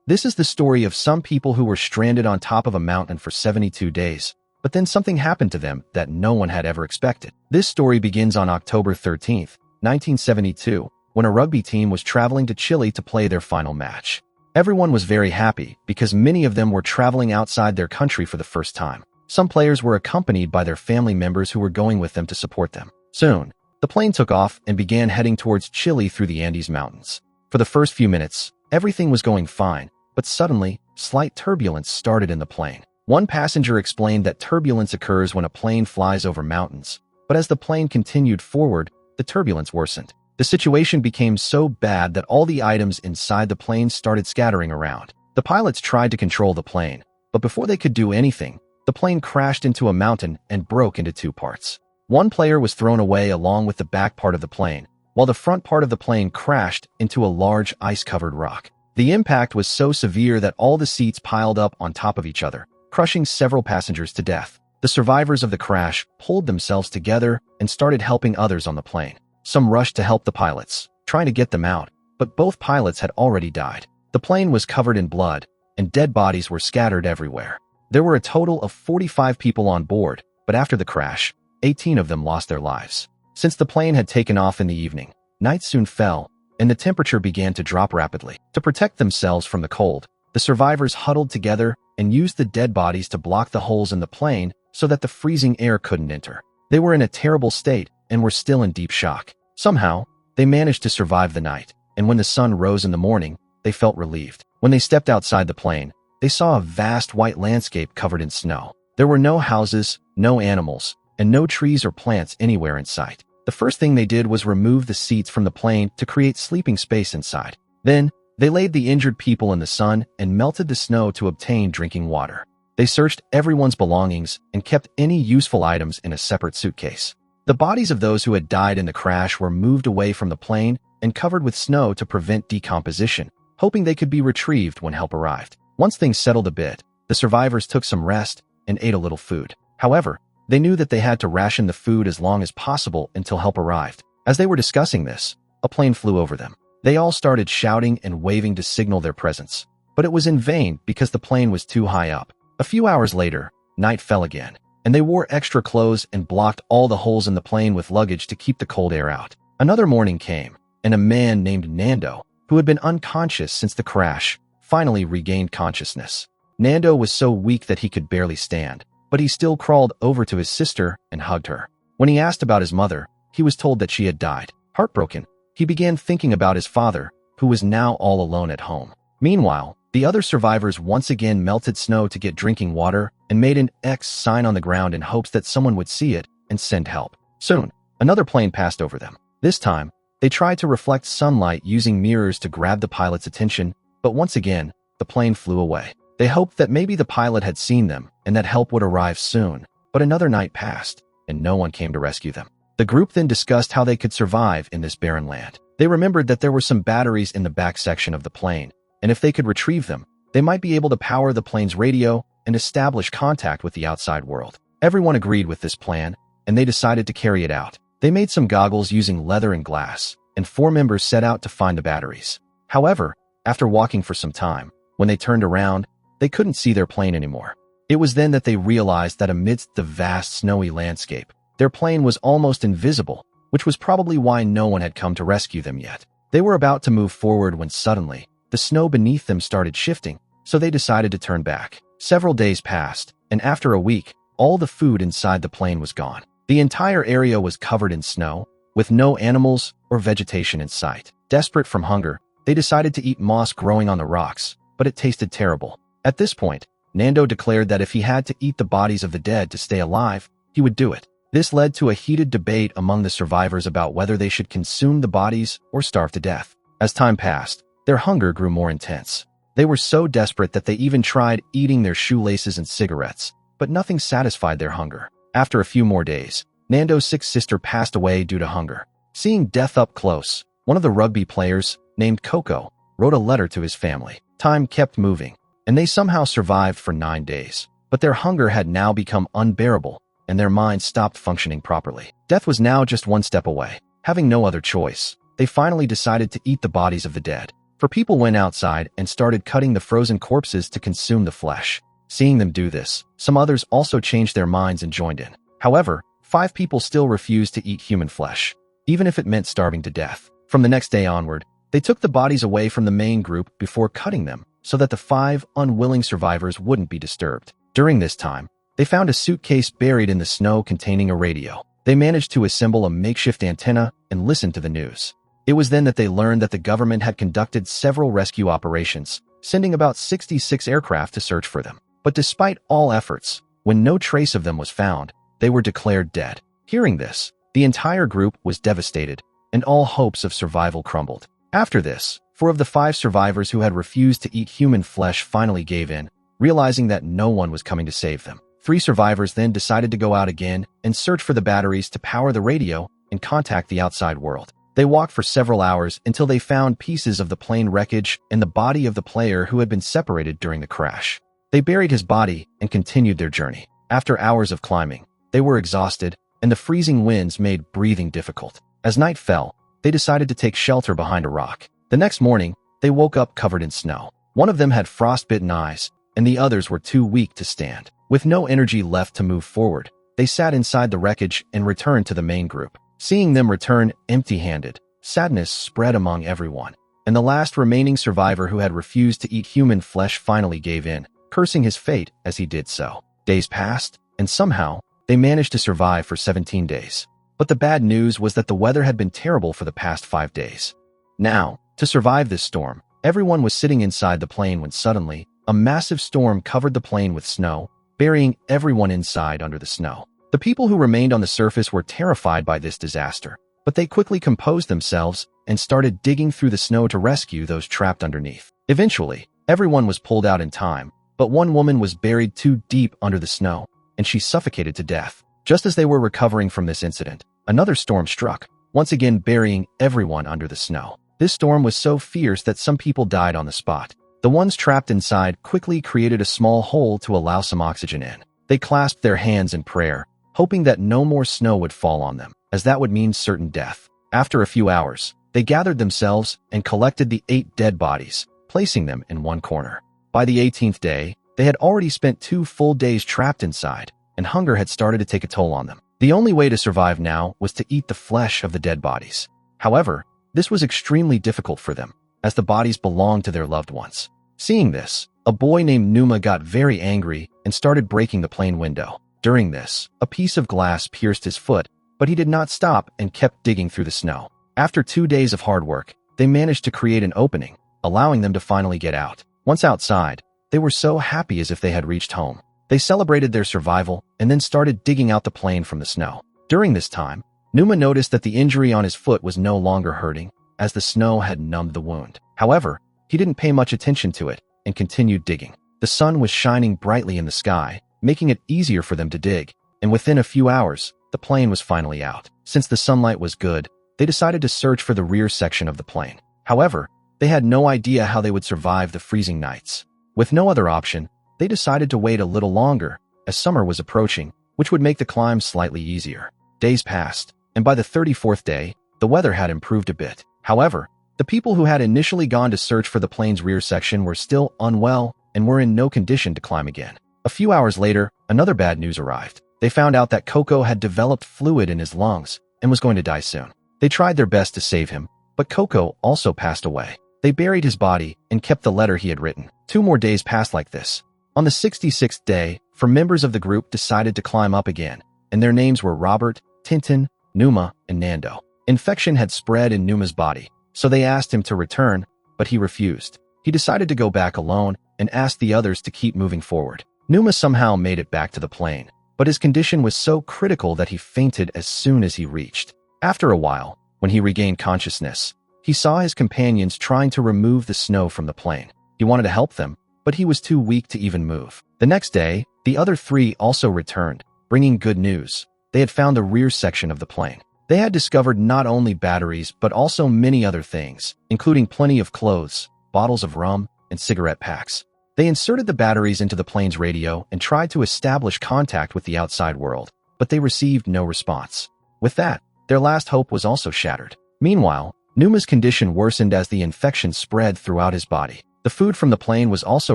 This is the story of some people who were stranded on top of a mountain for 72 days, but then something happened to them that no one had ever expected. This story begins on October 13th, 1972, when a rugby team was traveling to Chile to play their final match. Everyone was very happy because many of them were traveling outside their country for the first time. Some players were accompanied by their family members who were going with them to support them. Soon, the plane took off and began heading towards Chile through the Andes Mountains. For the first few minutes, everything was going fine, but suddenly, slight turbulence started in the plane. One passenger explained that turbulence occurs when a plane flies over mountains, but as the plane continued forward, the turbulence worsened. The situation became so bad that all the items inside the plane started scattering around. The pilots tried to control the plane, but before they could do anything, the plane crashed into a mountain and broke into two parts. One player was thrown away along with the back part of the plane, while the front part of the plane crashed into a large ice-covered rock. The impact was so severe that all the seats piled up on top of each other, crushing several passengers to death. The survivors of the crash pulled themselves together and started helping others on the plane. Some rushed to help the pilots, trying to get them out, but both pilots had already died. The plane was covered in blood, and dead bodies were scattered everywhere. There were a total of 45 people on board, but after the crash, 18 of them lost their lives. Since the plane had taken off in the evening, night soon fell, and the temperature began to drop rapidly. To protect themselves from the cold, the survivors huddled together and used the dead bodies to block the holes in the plane so that the freezing air couldn't enter. They were in a terrible state and were still in deep shock. Somehow, they managed to survive the night, and when the sun rose in the morning, they felt relieved. When they stepped outside the plane, they saw a vast white landscape covered in snow. There were no houses, no animals, and no trees or plants anywhere in sight. The first thing they did was remove the seats from the plane to create sleeping space inside. Then, they laid the injured people in the sun and melted the snow to obtain drinking water. They searched everyone's belongings and kept any useful items in a separate suitcase. The bodies of those who had died in the crash were moved away from the plane and covered with snow to prevent decomposition, hoping they could be retrieved when help arrived. Once things settled a bit, the survivors took some rest and ate a little food. However, they knew that they had to ration the food as long as possible until help arrived. As they were discussing this, a plane flew over them. They all started shouting and waving to signal their presence, but it was in vain because the plane was too high up. A few hours later, night fell again, and they wore extra clothes and blocked all the holes in the plane with luggage to keep the cold air out. Another morning came, and a man named Nando, who had been unconscious since the crash, finally regained consciousness. Nando was so weak that he could barely stand, but he still crawled over to his sister and hugged her. When he asked about his mother, he was told that she had died. Heartbroken, he began thinking about his father, who was now all alone at home. Meanwhile, the other survivors once again melted snow to get drinking water and made an X sign on the ground in hopes that someone would see it and send help. Soon, another plane passed over them. This time, they tried to reflect sunlight using mirrors to grab the pilot's attention, but once again, the plane flew away. They hoped that maybe the pilot had seen them and that help would arrive soon, but another night passed, and no one came to rescue them. The group then discussed how they could survive in this barren land. They remembered that there were some batteries in the back section of the plane, and if they could retrieve them, they might be able to power the plane's radio and establish contact with the outside world. Everyone agreed with this plan, and they decided to carry it out. They made some goggles using leather and glass, and 4 members set out to find the batteries. However, after walking for some time, when they turned around, they couldn't see their plane anymore. It was then that they realized that amidst the vast snowy landscape, their plane was almost invisible, which was probably why no one had come to rescue them yet. They were about to move forward when suddenly, the snow beneath them started shifting, so they decided to turn back. Several days passed, and after a week, all the food inside the plane was gone. The entire area was covered in snow, with no animals or vegetation in sight. Desperate from hunger, they decided to eat moss growing on the rocks, but it tasted terrible. At this point, Nando declared that if he had to eat the bodies of the dead to stay alive, he would do it. This led to a heated debate among the survivors about whether they should consume the bodies or starve to death. As time passed, their hunger grew more intense. They were so desperate that they even tried eating their shoelaces and cigarettes, but nothing satisfied their hunger. After a few more days, Nando's sick sister passed away due to hunger. Seeing death up close, one of the rugby players, named Coco, wrote a letter to his family. Time kept moving, and they somehow survived for 9 days. But their hunger had now become unbearable, and their minds stopped functioning properly. Death was now just one step away. Having no other choice, they finally decided to eat the bodies of the dead. for people went outside and started cutting the frozen corpses to consume the flesh. Seeing them do this, some others also changed their minds and joined in. However, 5 people still refused to eat human flesh, even if it meant starving to death. From the next day onward, they took the bodies away from the main group before cutting them so that the 5 unwilling survivors wouldn't be disturbed. During this time, they found a suitcase buried in the snow containing a radio. They managed to assemble a makeshift antenna and listen to the news. It was then that they learned that the government had conducted several rescue operations, sending about 66 aircraft to search for them. But despite all efforts, when no trace of them was found, they were declared dead. Hearing this, the entire group was devastated, and all hopes of survival crumbled. After this, 4 of the 5 survivors who had refused to eat human flesh finally gave in, realizing that no one was coming to save them. 3 survivors then decided to go out again and search for the batteries to power the radio and contact the outside world. They walked for several hours until they found pieces of the plane wreckage and the body of the player who had been separated during the crash. They buried his body and continued their journey. After hours of climbing, they were exhausted, and the freezing winds made breathing difficult. As night fell, they decided to take shelter behind a rock. The next morning, they woke up covered in snow. One of them had frostbitten eyes, and the others were too weak to stand. With no energy left to move forward, they sat inside the wreckage and returned to the main group. Seeing them return empty-handed, sadness spread among everyone, and the last remaining survivor who had refused to eat human flesh finally gave in, cursing his fate as he did so. Days passed, and somehow, they managed to survive for 17 days. But the bad news was that the weather had been terrible for the past 5 days. Now, to survive this storm, everyone was sitting inside the plane when suddenly, a massive storm covered the plane with snow, burying everyone inside under the snow. The people who remained on the surface were terrified by this disaster, but they quickly composed themselves and started digging through the snow to rescue those trapped underneath. Eventually, everyone was pulled out in time, but one woman was buried too deep under the snow, and she suffocated to death. Just as they were recovering from this incident, another storm struck, once again burying everyone under the snow. This storm was so fierce that some people died on the spot. The ones trapped inside quickly created a small hole to allow some oxygen in. They clasped their hands in prayer, hoping that no more snow would fall on them, as that would mean certain death. After a few hours, they gathered themselves and collected the 8 dead bodies, placing them in one corner. By the 18th day, they had already spent 2 full days trapped inside, and hunger had started to take a toll on them. The only way to survive now was to eat the flesh of the dead bodies. However, this was extremely difficult for them, as the bodies belonged to their loved ones. Seeing this, a boy named Numa got very angry and started breaking the plane window. During this, a piece of glass pierced his foot, but he did not stop and kept digging through the snow. After 2 days of hard work, they managed to create an opening, allowing them to finally get out. Once outside, they were so happy as if they had reached home. They celebrated their survival and then started digging out the plane from the snow. During this time, Numa noticed that the injury on his foot was no longer hurting, as the snow had numbed the wound. However, he didn't pay much attention to it and continued digging. The sun was shining brightly in the sky, making it easier for them to dig, and within a few hours, the plane was finally out. Since the sunlight was good, they decided to search for the rear section of the plane. However, they had no idea how they would survive the freezing nights. With no other option, they decided to wait a little longer, as summer was approaching, which would make the climb slightly easier. Days passed, and by the 34th day, the weather had improved a bit. However, the people who had initially gone to search for the plane's rear section were still unwell and were in no condition to climb again. A few hours later, another bad news arrived. They found out that Coco had developed fluid in his lungs and was going to die soon. They tried their best to save him, but Coco also passed away. They buried his body and kept the letter he had written. 2 more days passed like this. On the 66th day, 4 members of the group decided to climb up again, and their names were Robert, Tintin, Numa, and Nando. Infection had spread in Numa's body, so they asked him to return, but he refused. He decided to go back alone and asked the others to keep moving forward. Numa somehow made it back to the plane, but his condition was so critical that he fainted as soon as he reached. After a while, when he regained consciousness, he saw his companions trying to remove the snow from the plane. He wanted to help them, but he was too weak to even move. The next day, the other 3 also returned, bringing good news. They had found the rear section of the plane. They had discovered not only batteries but also many other things, including plenty of clothes, bottles of rum, and cigarette packs. They inserted the batteries into the plane's radio and tried to establish contact with the outside world, but they received no response. With that, their last hope was also shattered. Meanwhile, Numa's condition worsened as the infection spread throughout his body. The food from the plane was also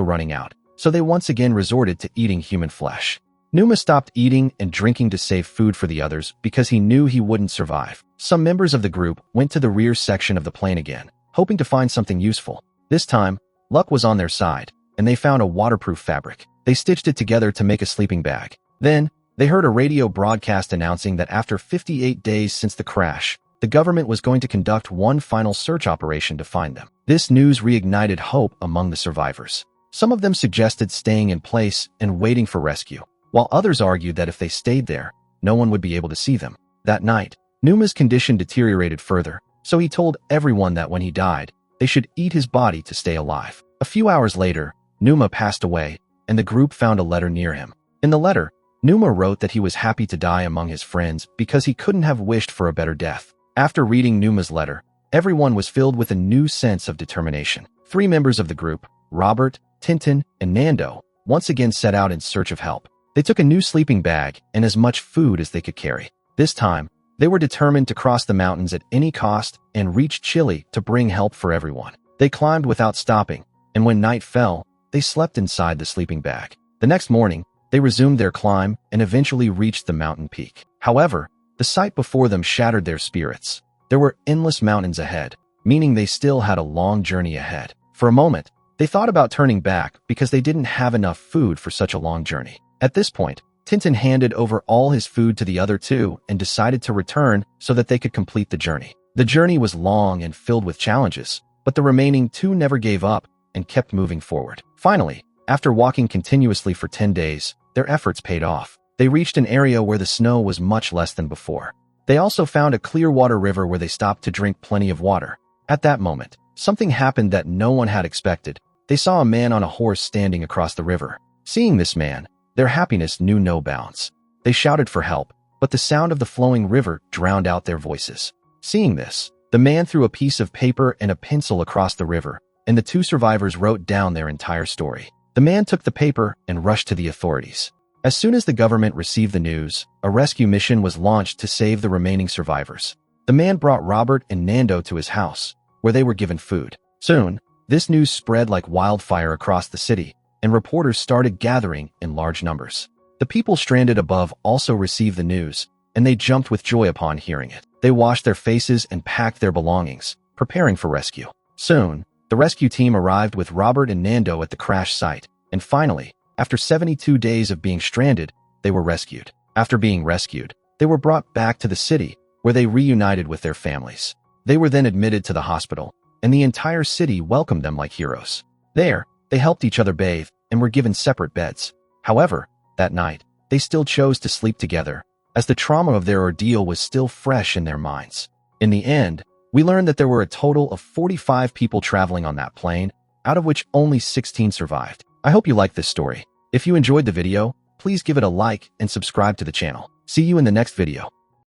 running out, so they once again resorted to eating human flesh. Numa stopped eating and drinking to save food for the others because he knew he wouldn't survive. Some members of the group went to the rear section of the plane again, hoping to find something useful. This time, luck was on their side, and they found a waterproof fabric. They stitched it together to make a sleeping bag. Then, they heard a radio broadcast announcing that after 58 days since the crash, the government was going to conduct one final search operation to find them. This news reignited hope among the survivors. Some of them suggested staying in place and waiting for rescue, while others argued that if they stayed there, no one would be able to see them. That night, Numa's condition deteriorated further, so he told everyone that when he died, they should eat his body to stay alive. A few hours later, Numa passed away, and the group found a letter near him. In the letter, Numa wrote that he was happy to die among his friends because he couldn't have wished for a better death. After reading Numa's letter, everyone was filled with a new sense of determination. 3 members of the group, Robert, Tintin, and Nando, once again set out in search of help. They took a new sleeping bag and as much food as they could carry. This time, they were determined to cross the mountains at any cost and reach Chile to bring help for everyone. They climbed without stopping, and when night fell, they slept inside the sleeping bag. The next morning, they resumed their climb and eventually reached the mountain peak. However, the sight before them shattered their spirits. There were endless mountains ahead, meaning they still had a long journey ahead. For a moment, they thought about turning back because they didn't have enough food for such a long journey. At this point, Tintin handed over all his food to the other 2 and decided to return so that they could complete the journey. The journey was long and filled with challenges, but the remaining 2 never gave up and kept moving forward. Finally, after walking continuously for 10 days, their efforts paid off. They reached an area where the snow was much less than before. They also found a clear water river where they stopped to drink plenty of water. At that moment, something happened that no one had expected. They saw a man on a horse standing across the river. Seeing this man, their happiness knew no bounds. They shouted for help, but the sound of the flowing river drowned out their voices. Seeing this, the man threw a piece of paper and a pencil across the river, and the 2 survivors wrote down their entire story. The man took the paper and rushed to the authorities. As soon as the government received the news, a rescue mission was launched to save the remaining survivors. The man brought Robert and Nando to his house, where they were given food. Soon, this news spread like wildfire across the city, and reporters started gathering in large numbers. The people stranded above also received the news, and they jumped with joy upon hearing it. They washed their faces and packed their belongings, preparing for rescue. Soon, the rescue team arrived with Robert and Nando at the crash site, and finally, after 72 days of being stranded, they were rescued. After being rescued, they were brought back to the city, where they reunited with their families. They were then admitted to the hospital, and the entire city welcomed them like heroes. There, they helped each other bathe and were given separate beds. However, that night, they still chose to sleep together, as the trauma of their ordeal was still fresh in their minds. In the end, we learned that there were a total of 45 people traveling on that plane, out of which only 16 survived. I hope you liked this story. If you enjoyed the video, please give it a like and subscribe to the channel. See you in the next video.